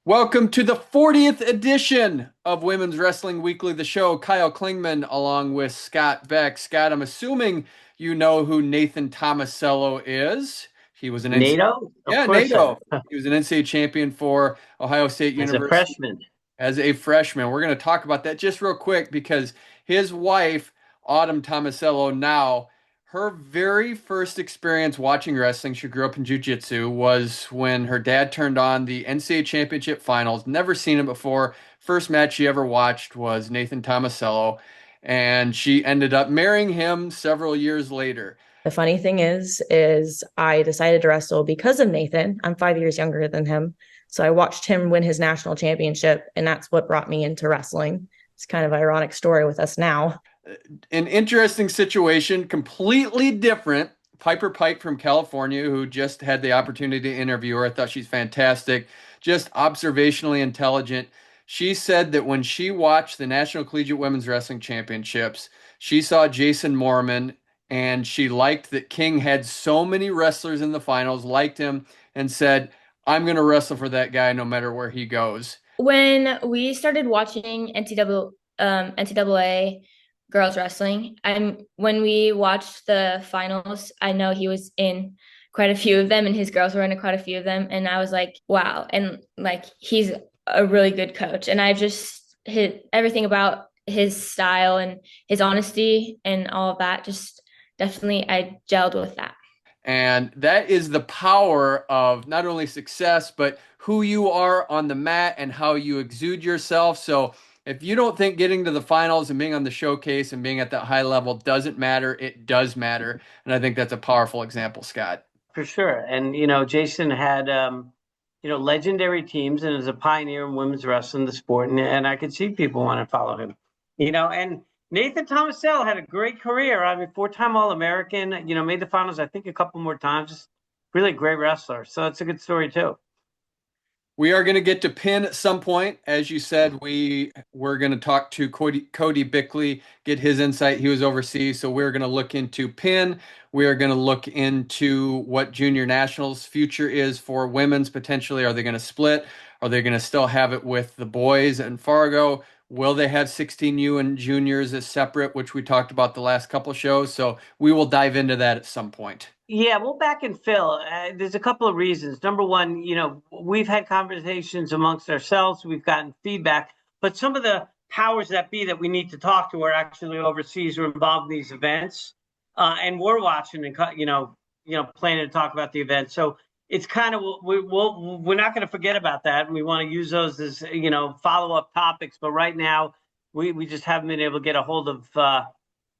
Welcome to the 40th edition of Women's Wrestling Weekly, the show. Kyle Klingman along with Scott Beck. Scott, I'm assuming you know who Nathan Tomasello is. He was an NCAA, NATO? Of yeah, course, NATO. He was an NCAA champion for Ohio State as a University freshman. as a freshman. We're going to talk about that just real quick because his wife, Autumn Tomasello, now her very first experience watching wrestling, she grew up in jiu-jitsu, was when her dad turned on the NCAA championship finals. Never seen it before. First match she ever watched was Nathan Tomasello, and she ended up marrying him several years later. The funny thing is I decided to wrestle because of Nathan. I'm 5 years younger than him. So I watched him win his national championship, and that's what brought me into wrestling. It's kind of an ironic story with us now. An interesting situation, completely different. Piper Pike from California, who just had the opportunity to interview her. I thought she's fantastic, just observationally intelligent. She said that when she watched the National Collegiate Women's Wrestling Championships, she saw Jason Mormon and she liked that King had so many wrestlers in the finals, liked him, and said, I'm going to wrestle for that guy no matter where he goes. When we started watching NCAA girls wrestling, when we watched the finals, I know he was in quite a few of them and his girls were in quite a few of them. And I was like, wow. And like, he's a really good coach. And I just hit everything about his style and his honesty and all of that. Just definitely, I gelled with that. And that is the power of not only success, but who you are on the mat and how you exude yourself. So if you don't think getting to the finals and being on the showcase and being at that high level doesn't matter, it does matter. And I think that's a powerful example, Scott. For sure. And, Jason had, legendary teams and is a pioneer in women's wrestling, the sport. And I could see people want to follow him, and Nathan Tomasello had a great career. I mean, four-time All-American, made the finals, I think, a couple more times. Just really great wrestler. So it's a good story, too. We are going to get to Penn at some point. As you said, we're going to talk to Cody Bickley, get his insight. He was overseas, so we're going to look into Penn. We are going to look into what junior nationals future is for women's potentially. Are they going to split? Are they going to still have it with the boys and Fargo? Will they have 16U and juniors as separate, which we talked about the last couple shows? So we will dive into that at some point. Yeah, we'll back and fill. There's a couple of reasons. Number one, we've had conversations amongst ourselves. We've gotten feedback, but some of the powers that be that we need to talk to are actually overseas or involved in these events, and we're watching and planning to talk about the event. So it's kind of we're not going to forget about that, and we want to use those as follow up topics. But right now, we just haven't been able to get a hold of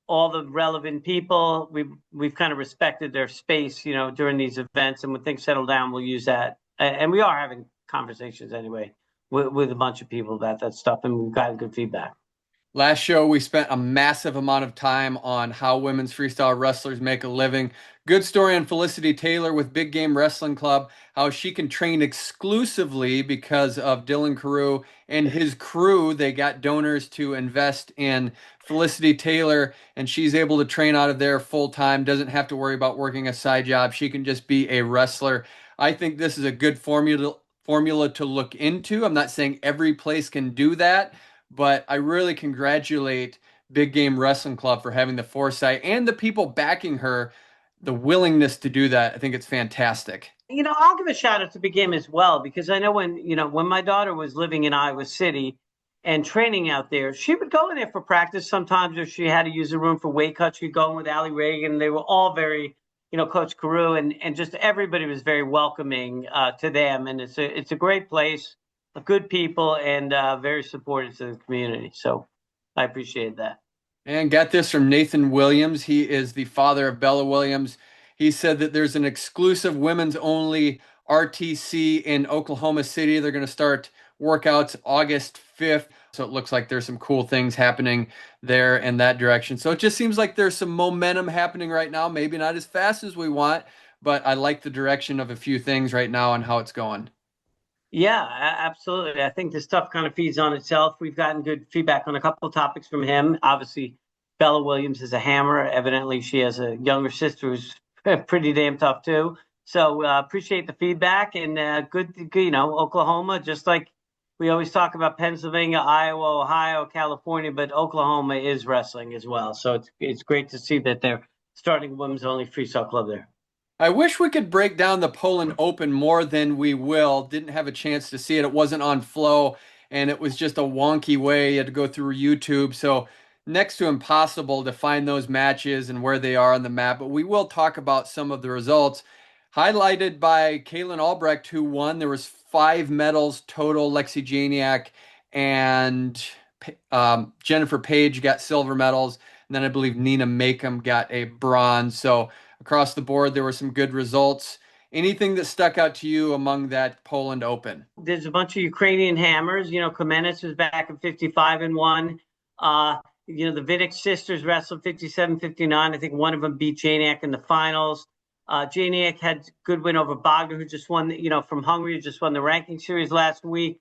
all the relevant people. We've kind of respected their space, during these events, and when things settle down, we'll use that. And we are having conversations anyway with a bunch of people about that stuff, and we've gotten good feedback. Last show, we spent a massive amount of time on how women's freestyle wrestlers make a living. Good story on Felicity Taylor with Big Game Wrestling Club, how she can train exclusively because of Dylan Carew and his crew. They got donors to invest in Felicity Taylor, and she's able to train out of there full time, doesn't have to worry about working a side job. She can just be a wrestler. I think this is a good formula to look into. I'm not saying every place can do that, but I really congratulate Big Game Wrestling Club for having the foresight and the people backing her, the willingness to do that. I think it's fantastic. I'll give a shout out to Big Game as well, because I know when my daughter was living in Iowa City and training out there, she would go in there for practice sometimes. If she had to use a room for weight cuts, she'd go in with Allie Reagan. They were all very, Coach Carew, and just everybody was very welcoming to them. And it's a great place, good people, and very supportive to the community. So I appreciate that. And got this from Nathan Williams. He is the father of Bella Williams. He said that there's an exclusive women's only RTC in Oklahoma City. They're going to start workouts August 5th. So it looks like there's some cool things happening there in that direction. So it just seems like there's some momentum happening right now. Maybe not as fast as we want, but I like the direction of a few things right now and how it's going. Yeah, absolutely. I think this stuff kind of feeds on itself. We've gotten good feedback on a couple of topics from him. Obviously, Bella Williams is a hammer. Evidently, she has a younger sister who's pretty damn tough too. So appreciate the feedback, and good, Oklahoma, just like we always talk about Pennsylvania, Iowa, Ohio, California, but Oklahoma is wrestling as well. So it's great to see that they're starting women's only freestyle club there. I wish we could break down the Poland Open more than we will. Didn't have a chance to see it. It wasn't on Flow, and it was just a wonky way. You had to go through YouTube. So next to impossible to find those matches and where they are on the map. But we will talk about some of the results. Highlighted by Kaylin Albrecht, who won. There was 5 medals total. Lexi Janiak and Jennifer Page got silver medals. And then I believe Nina Makem got a bronze. So across the board, there were some good results. Anything that stuck out to you among that Poland Open? There's a bunch of Ukrainian hammers. Kamenets was back at 55 and 1. The Vidic sisters wrestled 57, 59. I think one of them beat Janiak in the finals. Janiak had good win over Bogner, who just won, from Hungary, who just won the ranking series last week.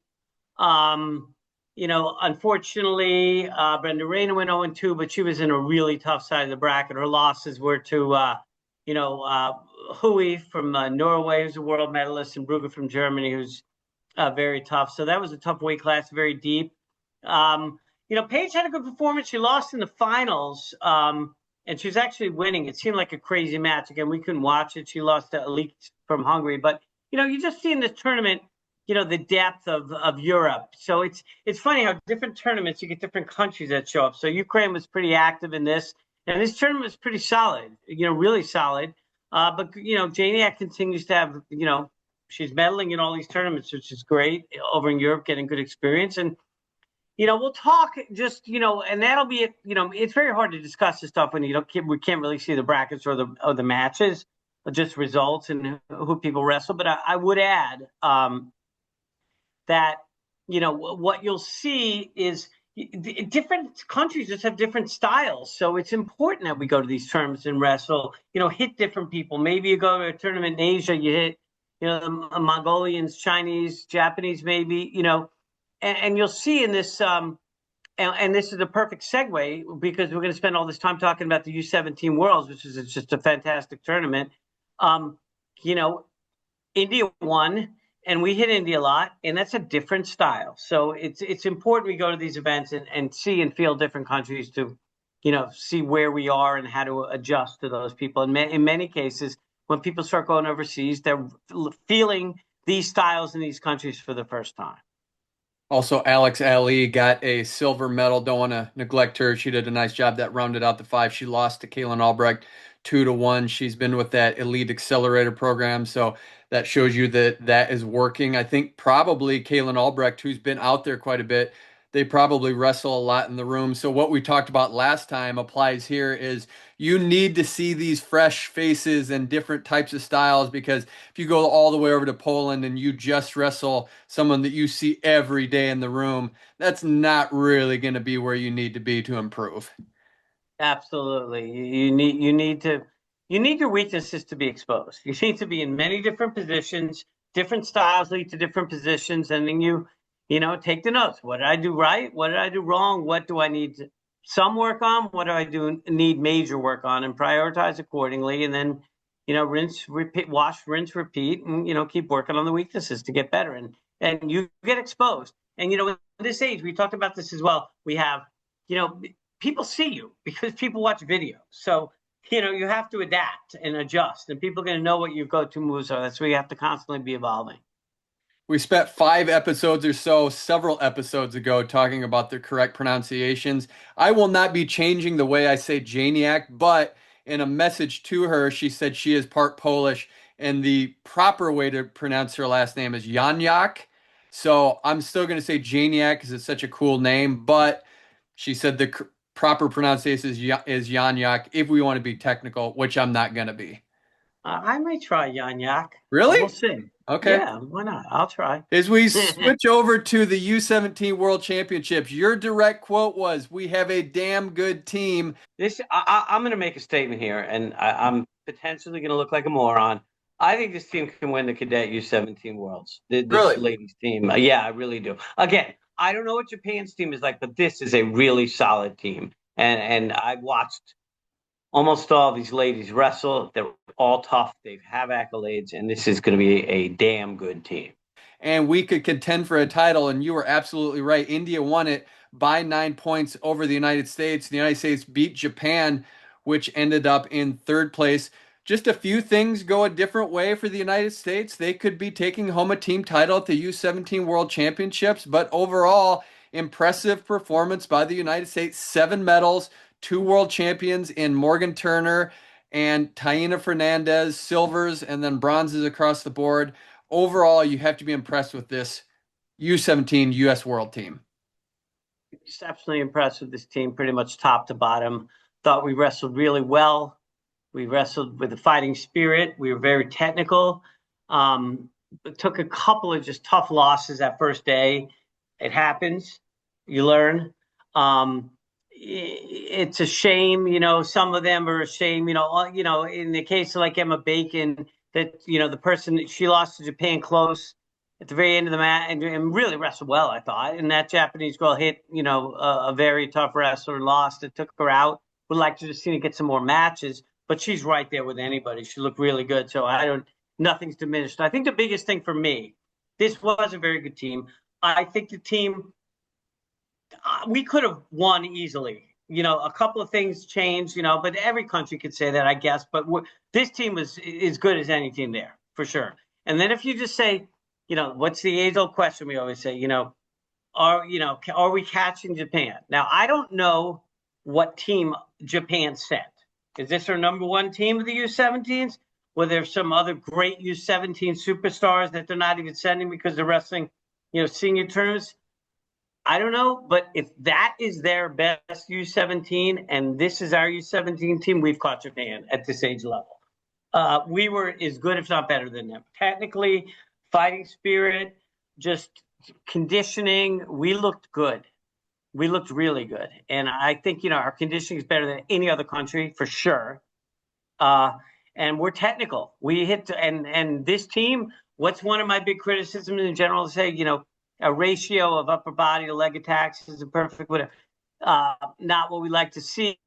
Unfortunately, Brenda Rayner went 0-2, but she was in a really tough side of the bracket. Her losses were to, Hui from Norway, who's a world medalist, and Brugger from Germany, who's very tough. So that was a tough weight class, very deep. Paige had a good performance. She lost in the finals, and she was actually winning. It seemed like a crazy match. Again, we couldn't watch it. She lost to Elite from Hungary. But, you just see in this tournament, the depth of Europe. So it's funny how different tournaments, you get different countries that show up. So Ukraine was pretty active in this. And this tournament was pretty solid, really solid. But Janiak continues to have, she's medaling in all these tournaments, which is great over in Europe, getting good experience. And, we'll talk just, and that'll be it. It's very hard to discuss this stuff when we can't really see the brackets or the matches, or just results and who people wrestle. But I would add that, what you'll see is different countries just have different styles. So it's important that we go to these tournaments and wrestle, hit different people. Maybe you go to a tournament in Asia, you hit, the Mongolians, Chinese, Japanese, maybe, and you'll see in this, and this is a perfect segue because we're going to spend all this time talking about the U17 Worlds, which is just a fantastic tournament. India won. And we hit India a lot, and that's a different style. So it's important we go to these events and see and feel different countries to, see where we are and how to adjust to those people. And in many cases, when people start going overseas, they're feeling these styles in these countries for the first time. Also, Alex Ali got a silver medal. Don't want to neglect her. She did a nice job. That rounded out the 5. She lost to Kaylin Albrecht 2-1. She's been with that Elite Accelerator program, so that shows you that is working. I think probably Kaylin Albrecht, who's been out there quite a bit, they probably wrestle a lot in the room. So what we talked about last time applies here is you need to see these fresh faces and different types of styles, because if you go all the way over to Poland and you just wrestle someone that you see every day in the room, that's not really going to be where you need to be to improve. Absolutely. You need your weaknesses to be exposed. You need to be in many different positions, different styles lead to different positions, and then you take the notes. What did I do right? What did I do wrong? What do I need some work on? What do I need major work on, and prioritize accordingly? And then, rinse, repeat, wash, rinse, repeat, and, keep working on the weaknesses to get better. And you get exposed. And, in this age, we talked about this as well. We have, people see you because people watch videos. So, you have to adapt and adjust, and people are going to know what your go-to moves are. That's where you have to constantly be evolving. We spent 5 episodes or so, several episodes ago, talking about the correct pronunciations. I will not be changing the way I say Janiak, but in a message to her, she said she is part Polish, and the proper way to pronounce her last name is Janiak. So I'm still going to say Janiak because it's such a cool name, but she said the proper pronunciation is Janiak if we want to be technical, which I'm not going to be. I might try Janiak. Really? We'll see. Okay. Yeah, why not? I'll try. As we switch over to the U17 World Championships, your direct quote was, "We have a damn good team." I'm going to make a statement here, and I'm potentially going to look like a moron. I think this team can win the Cadet U17 Worlds. This Really? ladies team. Yeah, I really do. Again, I don't know what Japan's team is like, but this is a really solid team. And I've watched almost all these ladies wrestle. They're all tough. They have accolades, and this is going to be a damn good team. and we could contend for a title. And you were absolutely right. India won it by 9 points over the United States. The United States beat Japan, which ended up in third place. Just a few things go a different way for the United States. They could be taking home a team title at the U17 World Championships, but overall, impressive performance by the United States. 7 medals, 2 world champions in Morgan Turner and Taina Fernandez, silvers, and then bronzes across the board. Overall, you have to be impressed with this U17 US World Team. Exceptionally impressed with this team, pretty much top to bottom. Thought we wrestled really well. We wrestled with a fighting spirit. We were very technical. It took a couple of just tough losses that first day. It happens. You learn. It's a shame, some of them are a shame, in the case of like Emma Bacon, that, the person, she lost to Japan close at the very end of the match and really wrestled well, I thought. And that Japanese girl hit, a very tough wrestler, lost. It took her out. Would like to just see her get some more matches, but she's right there with anybody. She looked really good. So nothing's diminished. I think the biggest thing for me, this was a very good team. I think the team, we could have won easily. A couple of things changed, but every country could say that, I guess. But this team was as good as any team there, for sure. And then if you just say, what's the age-old question we always say, are we catching Japan? Now, I don't know what team Japan sent. Is this our number one team of the U17s? Were there some other great U17 superstars that they're not even sending because they're wrestling, senior tournaments? I don't know, but if that is their best U17 and this is our U17 team, we've caught Japan at this age level. We were as good, if not better than them. Technically, fighting spirit, just conditioning, we looked good. We looked really good. And I think, our conditioning is better than any other country, for sure. And we're technical. We hit, and this team, what's one of my big criticisms in general to say, a ratio of upper body to leg attacks is a perfect, whatever. Not what we like to see.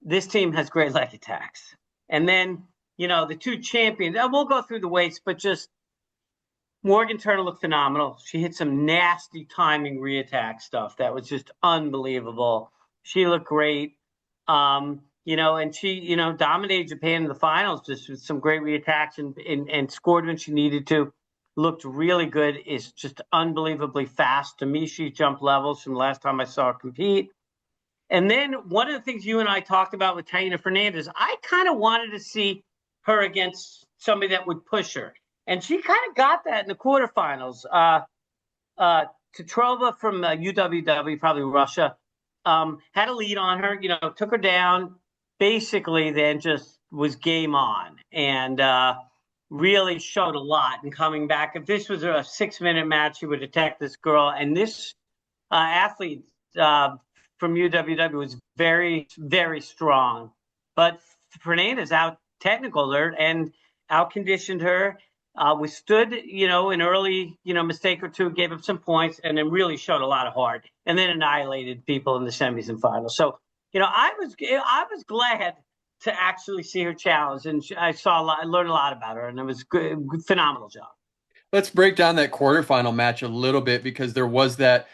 This team has great leg attacks. And then, the two champions, we'll go through the weights, but just Morgan Turner looked phenomenal. She hit some nasty timing reattack stuff that was just unbelievable. She looked great. And she, dominated Japan in the finals just with some great reattacks and scored when she needed to. Looked really good. Is just unbelievably fast. To me, she jumped levels from the last time I saw her compete. And then one of the things you and I talked about with Taina Fernandez, I kind of wanted to see her against somebody that would push her. And she kind of got that in the quarterfinals. Tetrova from UWW, probably Russia, had a lead on her, took her down, basically then just was game on. And really showed a lot in coming back. If this was a 6-minute match, he would attack this girl. And this athlete from UWW was very, very strong. But Fernandez out technical her and out conditioned her. Withstood, an early, mistake or two, gave up some points, and then really showed a lot of heart, and then annihilated people in the semis and finals. So, I was glad to actually see her challenge, and I learned a lot about her, and it was good, phenomenal job. Let's break down that quarterfinal match a little bit because there was that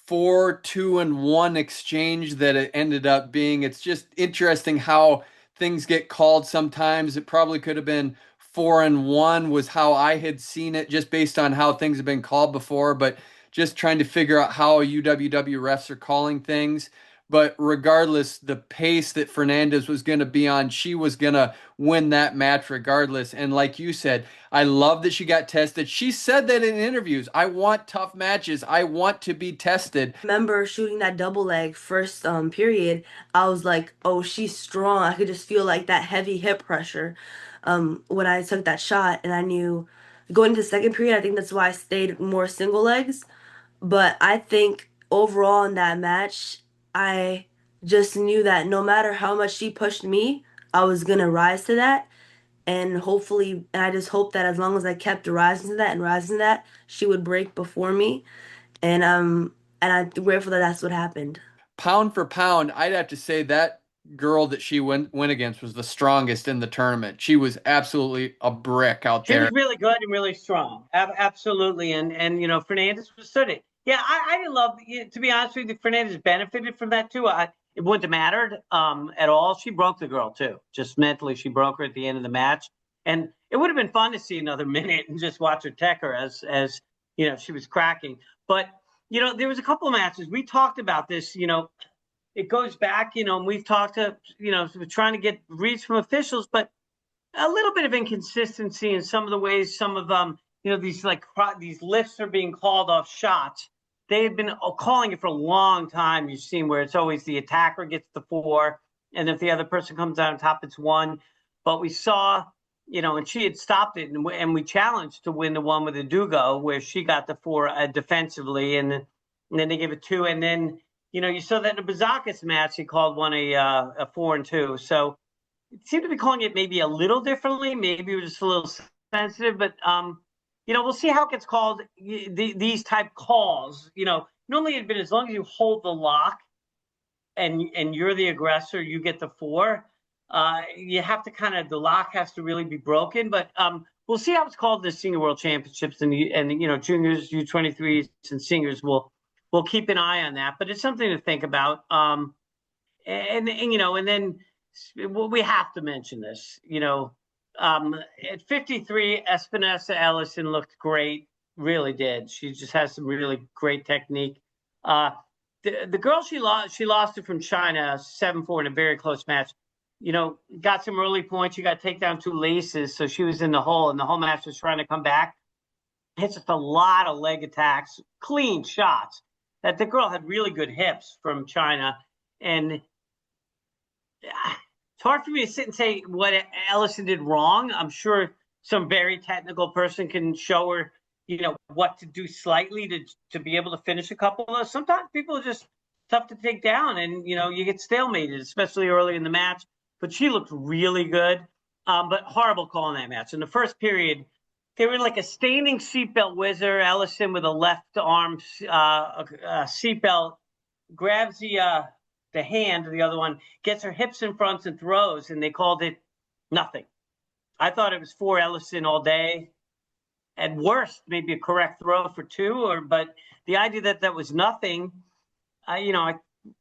4-2-1 exchange that it ended up being. It's just interesting how things get called sometimes. It probably could have been 4-1 was how I had seen it just based on how things have been called before, but just trying to figure out how UWW refs are calling things. But regardless, the pace that Fernandez was going to be on, she was going to win that match regardless. And like you said, I love that she got tested. She said that in interviews. I want tough matches. I want to be tested. Remember shooting that double leg first period, I was like, oh, she's strong. I could just feel like that heavy hip pressure when I took that shot. And I knew going into the second period, I think that's why I stayed more single legs. But I think overall in that match, I just knew that no matter how much she pushed me, I was gonna rise to that. And hopefully, and I just hope that as long as I kept rising to that and rising to that, she would break before me. And I'm grateful that that's what happened. Pound for pound, I'd have to say that girl that she went against was the strongest in the tournament. She was absolutely a brick out She there. was really good and really strong. Absolutely. And you know, Fernandez withstood it. Yeah, I didn't love, to be honest with you, Fernandez benefited from that too. It wouldn't have mattered at all. She broke the girl too. Just mentally, she broke her at the end of the match. And it would have been fun to see another minute and just watch her tech her as you know, she was cracking. But, you know, there was a couple of matches. We talked about this, you know, it goes back, you know, and we've talked to, you know, we're trying to get reads from officials, but a little bit of inconsistency in some of the ways some of you know, these lifts are being called off shots. They had been calling it for a long time. You've seen where it's always the attacker gets the 4, and if the other person comes out on top, it's 1. But we saw, you know, and she had stopped it, and we challenged to win the one with the Dugo where she got the 4 defensively, and then they gave it 2, and then, you know, you saw that in the Bouzakis match, he called one a 4 and 2. So seem to be calling it maybe a little differently. Maybe we're just a little sensitive, but you know, we'll see how it gets called. These type calls, you know, normally it'd been as long as you hold the lock and you're the aggressor, you get the 4. You have to kind of, the lock has to really be broken, but we'll see how it's called in the Senior World Championships, and you know, juniors, U23s, and seniors will keep an eye on that. But it's something to think about. And you know, and then we have to mention this, you know, at 53, Epenesa Elison looked great, really did. She just has some really great technique. The girl she lost it from China 7-4 in a very close match. You know, got some early points. You got to take down 2 laces, so she was in the hole, and the whole match was trying to come back. Hits just a lot of leg attacks, clean shots. That the girl had really good hips from China, and it's hard for me to sit and say what Elison did wrong. I'm sure some very technical person can show her, you know, what to do slightly to be able to finish a couple of those. Sometimes people are just tough to take down, and, you know, you get stalemated, especially early in the match. But she looked really good, but horrible call in that match. In the first period, they were like a standing seatbelt whizzer. Elison with a left arm seatbelt grabs the hand, the other one, gets her hips in front and throws, and they called it nothing. I thought it was for Elison all day. At worst, maybe a correct throw for 2, but the idea that that was nothing, you know, I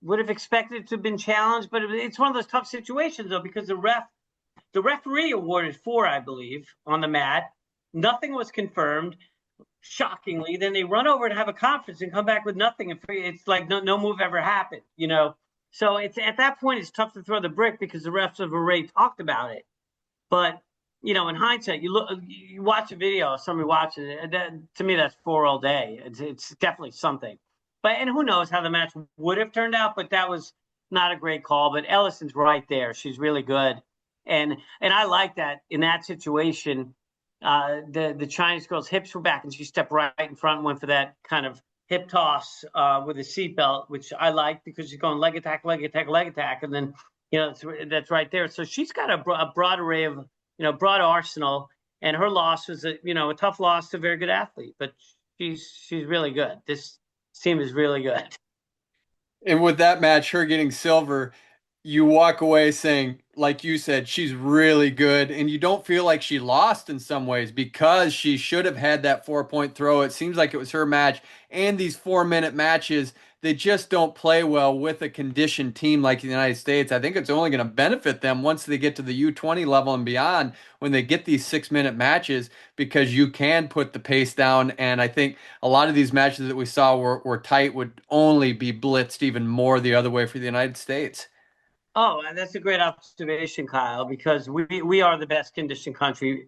would have expected it to have been challenged, but it's one of those tough situations, though, because the referee awarded 4, I believe, on the mat. Nothing was confirmed. Shockingly, then they run over and have a conference and come back with nothing. It's like no move ever happened, you know. So it's at that point, it's tough to throw the brick because the refs have already talked about it. But, you know, in hindsight, you watch a video, somebody watching it, to me, that's 4 all day. It's definitely something. But, and who knows how the match would have turned out, but that was not a great call. But Ellison's right there. She's really good. And I like that in that situation, the Chinese girl's hips were back and she stepped right in front and went for that kind of hip toss with a seatbelt, which I like because she's going leg attack, leg attack, leg attack. And then, you know, that's right there. So she's got a broad array of, you know, broad arsenal. And her loss was a tough loss to a very good athlete, but she's really good. This team is really good. And with that match, her getting silver, you walk away saying, like you said, she's really good. And you don't feel like she lost in some ways because she should have had that 4-point throw. It seems like it was her match. And these 4-minute matches, they just don't play well with a conditioned team like the United States. I think it's only going to benefit them once they get to the U20 level and beyond when they get these 6-minute matches because you can put the pace down. And I think a lot of these matches that we saw were tight would only be blitzed even more the other way for the United States. Oh, and that's a great observation, Kyle, because we are the best conditioned country.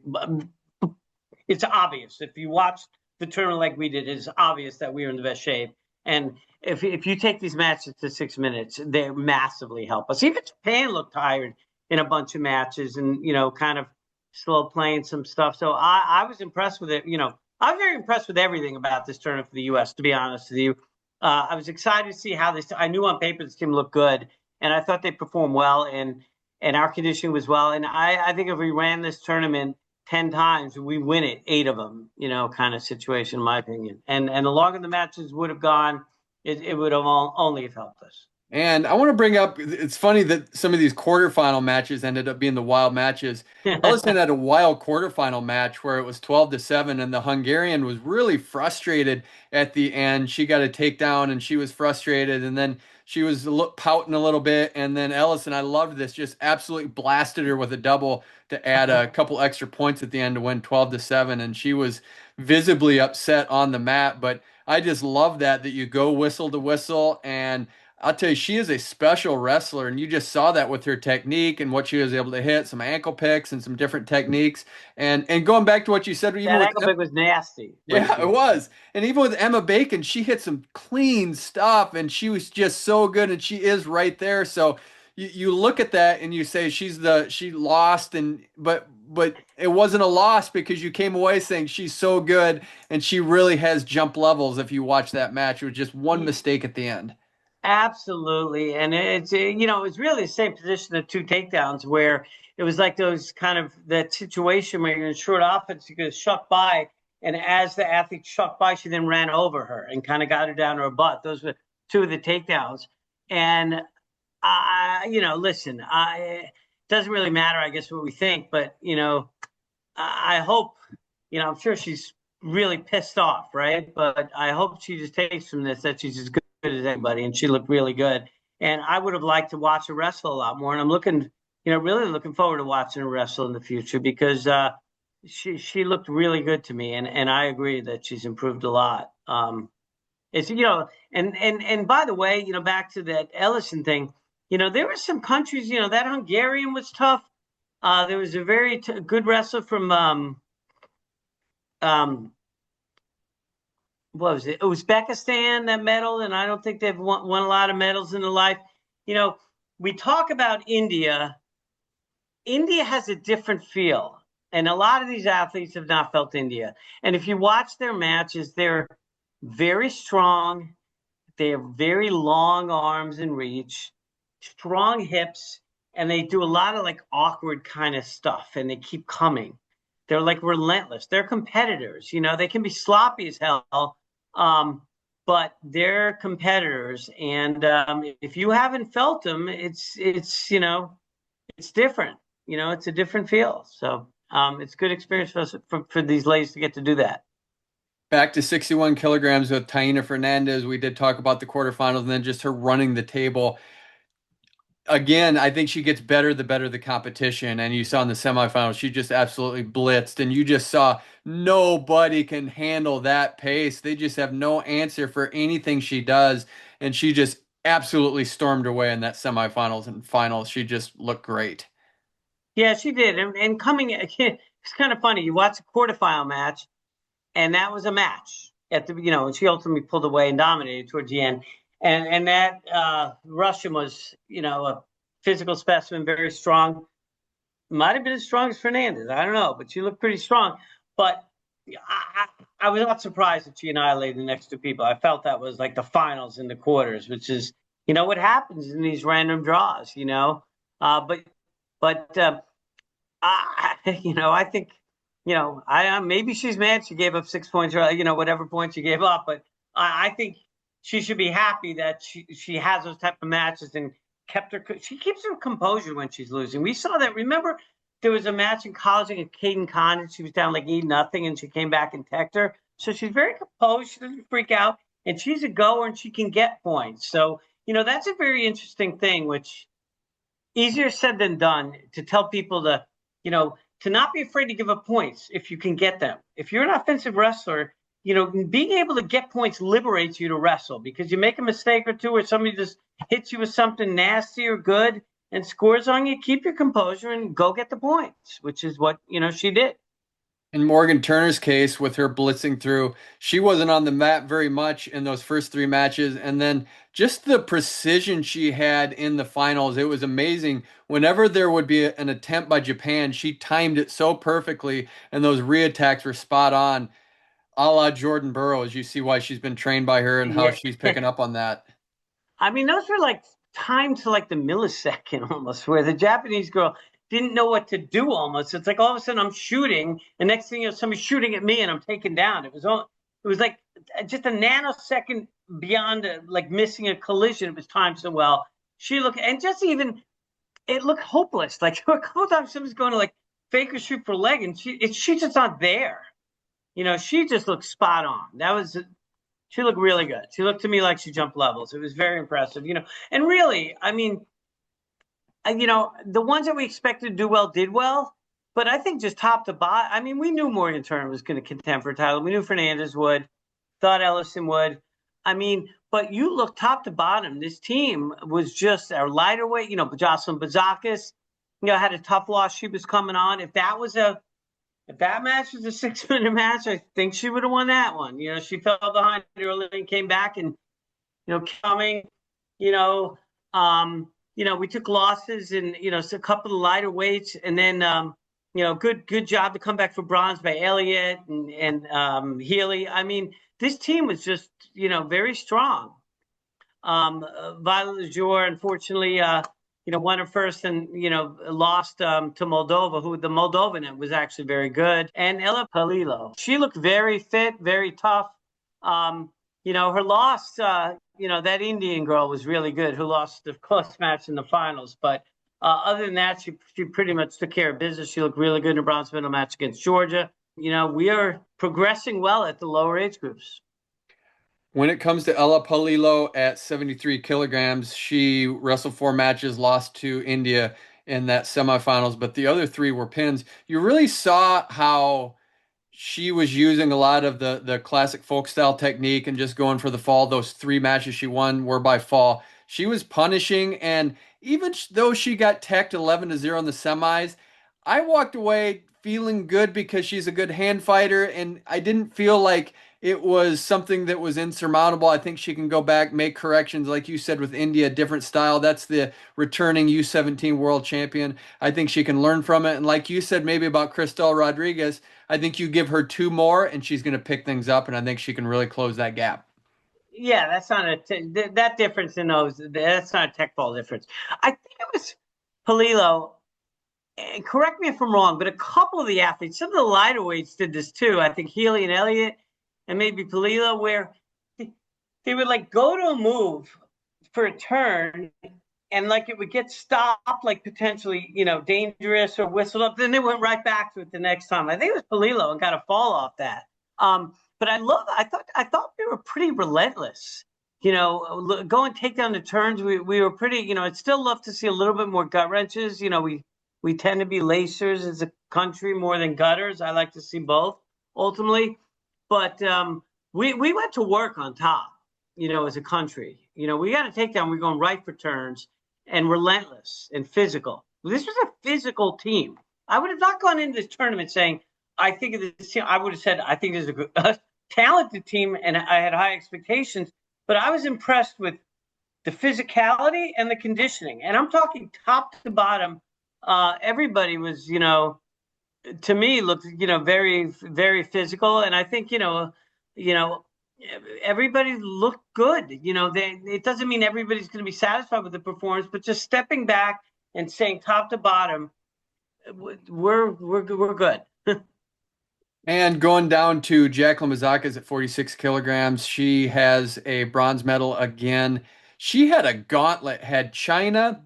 It's obvious. If you watch the tournament like we did, it's obvious that we are in the best shape. And if you take these matches to 6 minutes, they massively help us. Even Japan looked tired in a bunch of matches and, you know, kind of slow playing some stuff. So I was impressed with it. You know, I'm very impressed with everything about this tournament for the U.S., to be honest with you. I was excited to see how I knew on paper this team looked good. And I thought they performed well, and our conditioning was well. And I think if we ran this tournament 10 times, we win it 8 of them, you know, kind of situation, in my opinion. And the longer the matches would have gone, it would have only have helped us. And I want to bring up, it's funny that some of these quarterfinal matches ended up being the wild matches. Ellison had a wild quarterfinal match where it was 12-7, and the Hungarian was really frustrated at the end. She got a takedown and she was frustrated, and then she was pouting a little bit. And then Ellison, I loved this, just absolutely blasted her with a double to add a couple extra points at the end to win 12-7. And she was visibly upset on the mat, but I just love that you go whistle to whistle. And I'll tell you, she is a special wrestler, and you just saw that with her technique and what she was able to hit, some ankle picks and some different techniques. And going back to what you said, even That with ankle pick was nasty. yeah, it was. And even with Emma Bacon, she hit some clean stuff, and she was just so good, and she is right there. So you look at that and you say she lost, and but it wasn't a loss because you came away saying she's so good and she really has jump levels. If you watch that match, it was just one mistake at the end. Absolutely. And it's really the same position, the two takedowns, where it was like those kind of that situation where you're in short offense, you're going to shuck by. And as the athlete shucked by, she then ran over her and kind of got her down to her butt. Those were two of the takedowns. And, listen, it doesn't really matter, I guess, what we think. But, I hope, I'm sure she's really pissed off, right? But I hope she just takes from this that she's as good as anybody, and she looked really good. And I would have liked to watch her wrestle a lot more. And I'm really looking forward to watching her wrestle in the future because she looked really good to me, and I agree that she's improved a lot. It's and by the way, back to that Ellison thing, there were some countries, that Hungarian was tough. There was a very good wrestler from what was it? Uzbekistan that medal, and I don't think they've won a lot of medals in their life. We talk about India. India has a different feel, and a lot of these athletes have not felt India. And if you watch their matches, they're very strong. They have very long arms and reach, strong hips, and they do a lot of like awkward kind of stuff, and they keep coming. They're like relentless. They're competitors. They can be sloppy as hell, but they're competitors. And if you haven't felt them, it's different. It's a different feel. So it's a good experience for us for these ladies to get to do that. Back to 61 kilograms with Taina Fernandez. We did talk about the quarterfinals and then just her running the table. Again, I think she gets better the better the competition. And you saw in the semifinals, she just absolutely blitzed. And you just saw nobody can handle that pace. They just have no answer for anything she does. And she just absolutely stormed away in that semifinals and finals. She just looked great. Yeah, she did. And coming, it's kind of funny. You watch a quarterfinal match, and that was a match at the, and she ultimately pulled away and dominated towards the end. And that Russian was, a physical specimen, very strong. Might have been as strong as Fernandez. I don't know, but she looked pretty strong. But I was not surprised that she annihilated the next two people. I felt that was like the finals and the quarters, which is, what happens in these random draws, I think, maybe she's mad she gave up 6 points or, whatever points she gave up. But I think she should be happy that she has those type of matches and she keeps her composure when she's losing. We saw that. Remember, there was a match in college against Caden Condon. She was down like 8-0, and she came back and teched her. So she's very composed. She doesn't freak out, and she's a goer, and she can get points. So, that's a very interesting thing, which easier said than done to tell people to not be afraid to give up points if you can get them. If you're an offensive wrestler, being able to get points liberates you to wrestle because you make a mistake or two or somebody just hits you with something nasty or good and scores on you, keep your composure and go get the points, which is what, she did. In Morgan Turner's case, with her blitzing through, she wasn't on the mat very much in those first three matches. And then just the precision she had in the finals, it was amazing. Whenever there would be an attempt by Japan, she timed it so perfectly, and those reattacks were spot on, a la Jordan Burroughs. You see why she's been trained by her and how she's picking up on that. I mean, those were like timed to like the millisecond almost, where the Japanese girl didn't know what to do almost. It's like all of a sudden I'm shooting, and next thing somebody's shooting at me and I'm taken down. It was like just a nanosecond beyond like missing a collision. It was timed so well. She looked, and just even it looked hopeless. Like a couple times, someone's going to like fake or shoot for leg, and she's just not there. She just looked spot on. She looked really good. She looked to me like she jumped levels. It was very impressive. And really, I mean, the ones that we expected to do well did well. But I think just top to bottom, I mean, we knew Morgan Turner was going to contend for a title. We knew Fernandez would, thought Elison would. I mean, but you look top to bottom, this team was just our lighter weight. Jaclyn Bouzakis, had a tough loss. She was coming on. If that match was a 6-minute match, I think she would have won that one. She fell behind early and came back, and coming, we took losses in a couple of lighter weights, and then good job to come back for bronze by Elliott and Healey. I mean, this team was just very strong. Violet Lejour, unfortunately, won her first and lost to Moldova, who the Moldovan was actually very good, and Ella Poalillo. She looked very fit, very tough. Her loss, that Indian girl was really good, who lost the close match in the finals. But other than that, she pretty much took care of business. She looked really good in a bronze medal match against Georgia. We are progressing well at the lower age groups. When it comes to Ella Poalillo at 73 kilograms, she wrestled 4 matches, lost to India in that semifinals, but the other 3 were pins. You really saw how she was using a lot of the classic folk style technique and just going for the fall. Those 3 matches she won were by fall. She was punishing, and even though she got teched 11-0 in the semis, I walked away feeling good because she's a good hand fighter, and I didn't feel like it was something that was insurmountable. I think she can go back, make corrections, like you said, with India, different style. That's the returning U17 World Champion. I think she can learn from it. And like you said, maybe about Cristal Rodriguez, I think you give her 2 more and she's going to pick things up, and I think she can really close that gap. Yeah, that's not that difference in those. That's not a tech ball difference. I think it was Poalillo. And correct me if I'm wrong, but a couple of the athletes, some of the lighter weights did this too. I think Healey and Elliott and maybe Poalillo, where they would like go to a move for a turn and like it would get stopped, like potentially, dangerous or whistled up. Then they went right back to it the next time. I think it was Poalillo and got a fall off that. But I thought we were pretty relentless. Go and take down the turns. We were pretty, I'd still love to see a little bit more gut wrenches. We tend to be lacers as a country more than gutters. I like to see both ultimately. But we went to work on top, as a country. We got to take down. We're going right for turns and relentless and physical. This was a physical team. I would have not gone into this tournament saying, I think of this team. I would have said, I think this is a talented team, and I had high expectations. But I was impressed with the physicality and the conditioning. And I'm talking top to bottom. Everybody was, to me, looked, very, very physical. And I think, everybody looked good. It doesn't mean everybody's going to be satisfied with the performance, but just stepping back and saying top to bottom, we're good. And going down to Jaclyn Bouzakis at 46 kilograms, she has a bronze medal again. She had a gauntlet, had China,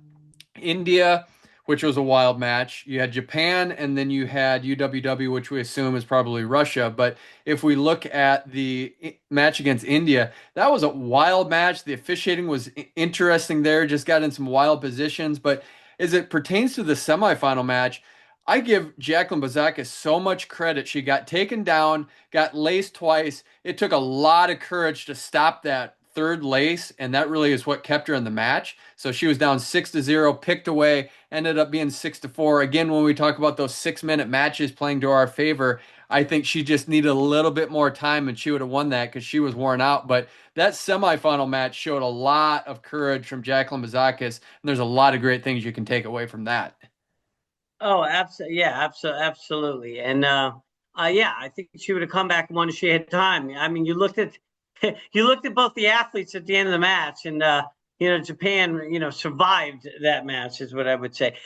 India, which was a wild match. You had Japan, and then you had UWW, which we assume is probably Russia. But if we look at the match against India, that was a wild match. The officiating was interesting there, just got in some wild positions. But as it pertains to the semifinal match, I give Jaclyn Bouzakis so much credit. She got taken down, got laced twice. It took a lot of courage to stop that 3rd lace, and that really is what kept her in the match. So she was down 6-0, picked away, ended up being 6-4. Again, when we talk about those 6-minute matches playing to our favor, I think she just needed a little bit more time, and she would have won that because she was worn out. But that semifinal match showed a lot of courage from Jaclyn Bouzakis, and there's a lot of great things you can take away from that. Oh, absolutely. Yeah, absolutely. And I think she would have come back and won if she had time. I mean, you looked at both the athletes at the end of the match, and Japan, survived that match, is what I would say.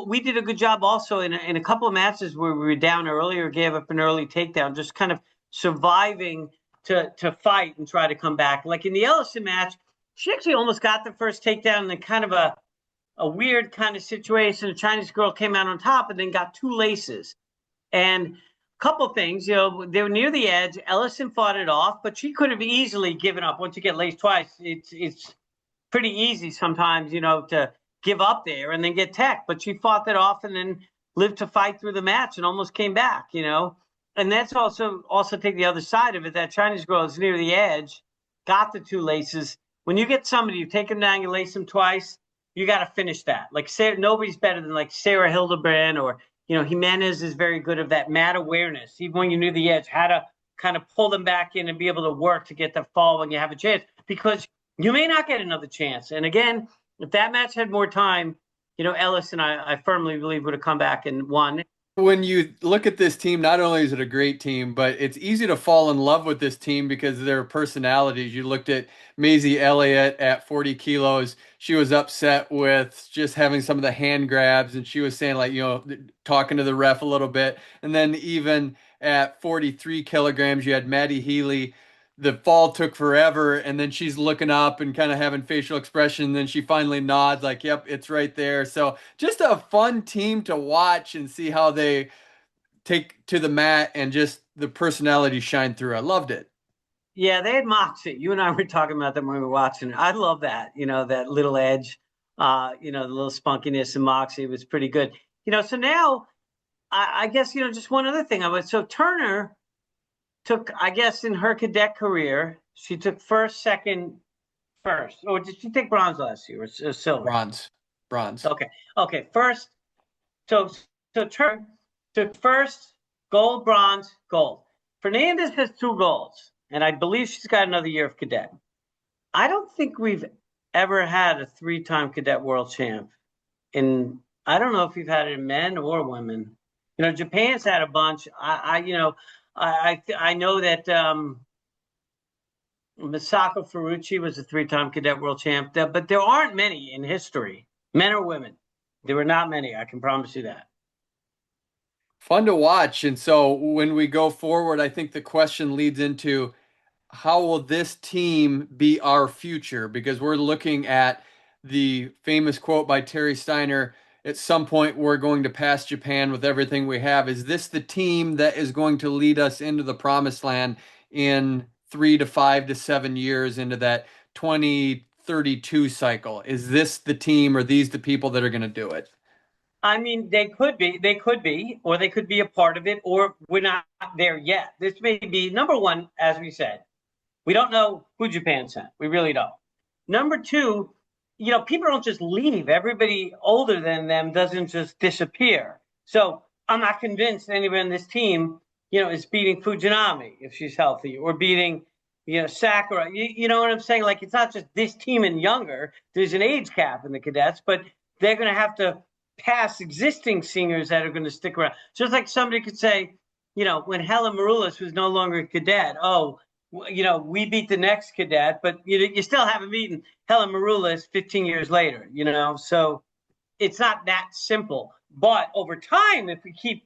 We did a good job also in a couple of matches where we were down early or gave up an early takedown, just kind of surviving to fight and try to come back. Like in the Ellison match, she actually almost got the first takedown in the kind of a weird kind of situation. A Chinese girl came out on top and then got 2 laces. And a couple things, they were near the edge. Elison fought it off, but she could have easily given up. Once you get laced twice, it's pretty easy sometimes, to give up there and then get tech. But she fought that off and then lived to fight through the match and almost came back, And that's also take the other side of it. That Chinese girl is near the edge, got the 2 laces. When you get somebody, you take them down, you lace them twice, you got to finish that. Like nobody's better than like Sarah Hildebrand or Jimenez is very good of that mat awareness. Even when you're near the edge, how to kind of pull them back in and be able to work to get the fall when you have a chance, because you may not get another chance. And again, if that match had more time, Ellis and I firmly believe would have come back and won. When you look at this team, not only is it a great team, but it's easy to fall in love with this team because of their personalities. You looked at Maisie Elliott at 40 kilos. She was upset with just having some of the hand grabs, and she was saying, like, talking to the ref a little bit. And then even at 43 kilograms, you had Maddie Healey. The fall took forever, and then she's looking up and kind of having facial expression. And then she finally nods, like, "Yep, it's right there." So just a fun team to watch and see how they take to the mat and just the personality shine through. I loved it. Yeah, they had moxie. You and I were talking about them when we were watching it. I love that, that little edge, the little spunkiness and moxie was pretty good. So now I guess, just one other thing. So Turner took, I guess, in her cadet career, she took first, second, first. Or did she take bronze last year or silver? Bronze. Okay. First, so Turner took first, gold, bronze, gold. Fernandez has 2 golds, and I believe she's got another year of cadet. I don't think we've ever had a 3-time cadet world champ. I don't know if we've had it in men or women. Japan's had a bunch. I know that Misako Ferrucci was a 3-time cadet world champ, but there aren't many in history, men or women. There were not many. I can promise you that. Fun to watch. And so when we go forward, I think the question leads into how will this team be our future? Because we're looking at the famous quote by Terry Steiner, at some point we're going to pass Japan with everything we have. Is this the team that is going to lead us into the promised land in 3 to 5 to 7 years into that 2032 cycle? Is this the team or these the people that are going to do it? I mean, they could be, or they could be a part of it, or we're not there yet. This may be, number one, as we said, we don't know who Japan sent. We really don't. Number 2, people don't just leave. Everybody older than them doesn't just disappear. So I'm not convinced anyone in this team, is beating Fujinami if she's healthy, or beating, Sakura. You know what I'm saying? Like, it's not just this team and younger. There's an age cap in the cadets, but they're going to have to pass existing seniors that are going to stick around. Just like somebody could say, when Helen Maroulis was no longer a cadet, we beat the next cadet, but you still haven't beaten Helen Maroulis 15 years later, so it's not that simple. But over time, if we keep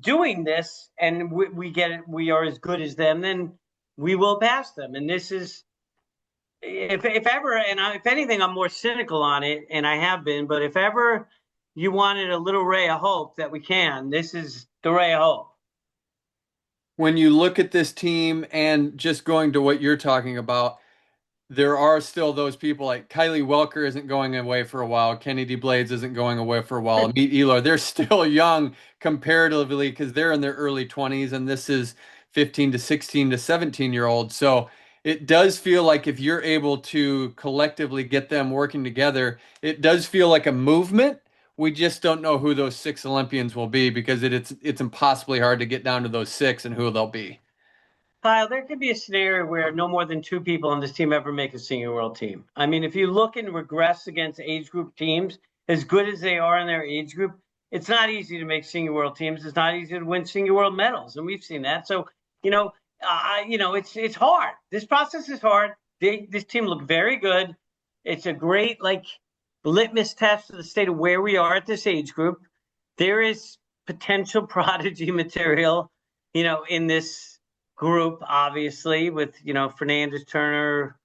doing this and we get it, we are as good as them, then we will pass them. And this is, if ever, and if anything, I'm more cynical on it, and I have been, but if ever you wanted a little ray of hope that we can, this is the ray of hope. When you look at this team and just going to what you're talking about, there are still those people like Kylie Welker isn't going away for a while. Kennedy Blades isn't going away for a while. Amit Elar, they're still young comparatively because they're in their early 20s, and this is 15 to 16 to 17-year-olds. So it does feel like if you're able to collectively get them working together, it does feel like a movement. We just don't know who those 6 Olympians will be because it's impossibly hard to get down to those 6 and who they'll be. Kyle, there could be a scenario where no more than 2 people on this team ever make a senior world team. I mean, if you look and regress against age group teams, as good as they are in their age group, it's not easy to make senior world teams. It's not easy to win senior world medals, and we've seen that. So, it's hard. This process is hard. This team looked very good. It's a great litmus test of the state of where we are at this age group. There is potential prodigy material, in this group, obviously, with, Fernandez, Turner,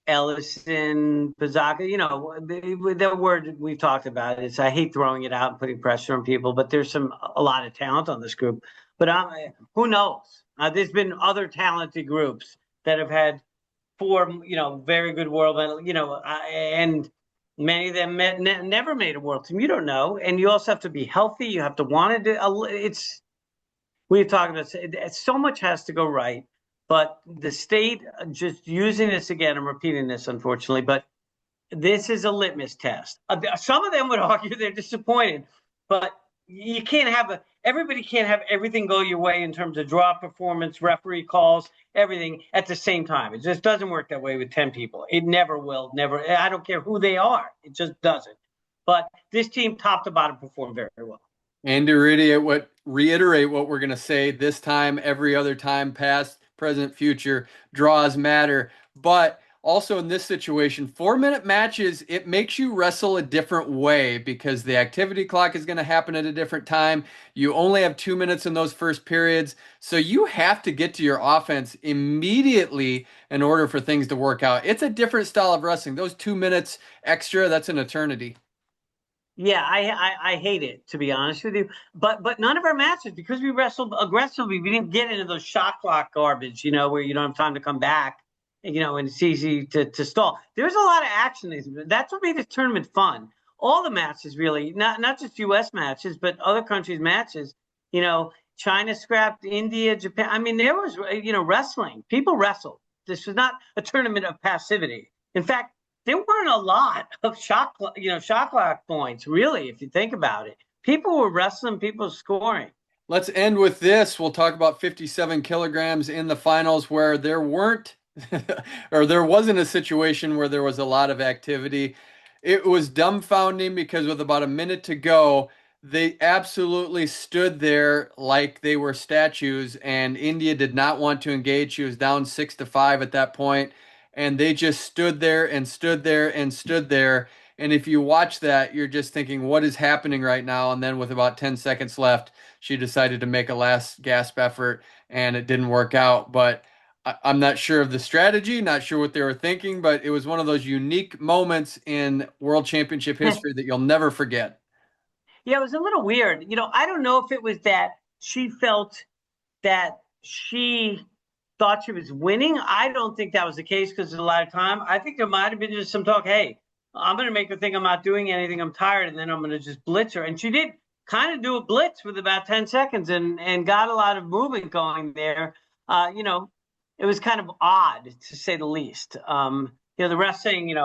Elison, Bouzakis, the word we've talked about is, I hate throwing it out and putting pressure on people, but there's a lot of talent on this group. But who knows? There's been other talented groups that have had four, very good world medal, and many of them never made a world team. You don't know, and you also have to be healthy. You have to want to do. We've talked about so much has to go right. But the state, just using this again, I'm repeating this, unfortunately, but this is a litmus test. Some of them would argue they're disappointed, but you can't everybody can't have everything go your way in terms of draw performance, referee calls, everything at the same time. It just doesn't work that way with 10 people. It never will, never. I don't care who they are. It just doesn't. But this team, top to bottom, performed very, very well. And to reiterate what we're going to say this time, every other time, past, present, future, draws matter. But also in this situation, 4-minute matches, it makes you wrestle a different way because the activity clock is going to happen at a different time. You only have 2 minutes in those first periods. So you have to get to your offense immediately in order for things to work out. It's a different style of wrestling. Those 2 minutes extra, that's an eternity. Yeah, I hate it, to be honest with you. But none of our matches, because we wrestled aggressively, we didn't get into those shot clock garbage, where you don't have time to come back, and it's easy to stall. There's a lot of action. That's what made this tournament fun. All the matches, really, not just U.S. matches, but other countries' matches. China scrapped, India, Japan. I mean, there was, wrestling. People wrestled. This was not a tournament of passivity. In fact, there weren't a lot of shot clock points, really, if you think about it. People were wrestling, people were scoring. Let's end with this. We'll talk about 57 kilograms in the finals where there weren't, or there wasn't a situation where there was a lot of activity. It was dumbfounding because with about a minute to go, they absolutely stood there like they were statues, and India did not want to engage. She was down 6-5 at that point, and they just stood there and stood there and stood there. And if you watch that, you're just thinking, what is happening right now? And then with about 10 seconds left, she decided to make a last gasp effort, and it didn't work out. But I'm not sure of the strategy, not sure what they were thinking, but it was one of those unique moments in World Championship history that you'll never forget. Yeah, it was a little weird. I don't know if it was that she felt that she thought she was winning. I don't think that was the case because a lot of time, I think there might have been just some talk, hey, I'm going to make her think I'm not doing anything. I'm tired, and then I'm going to just blitz her. And she did kind of do a blitz with about 10 seconds and got a lot of movement going there. It was kind of odd, to say the least. The rest saying,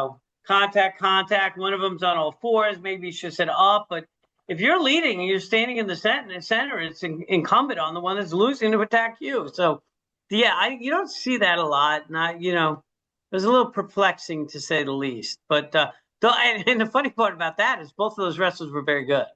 contact. One of them's on all fours. Maybe she said up. But if you're leading and you're standing in the center, it's incumbent on the one that's losing to attack you. So, yeah, you don't see that a lot. It was a little perplexing, to say the least. But and the funny part about that is both of those wrestlers were very good.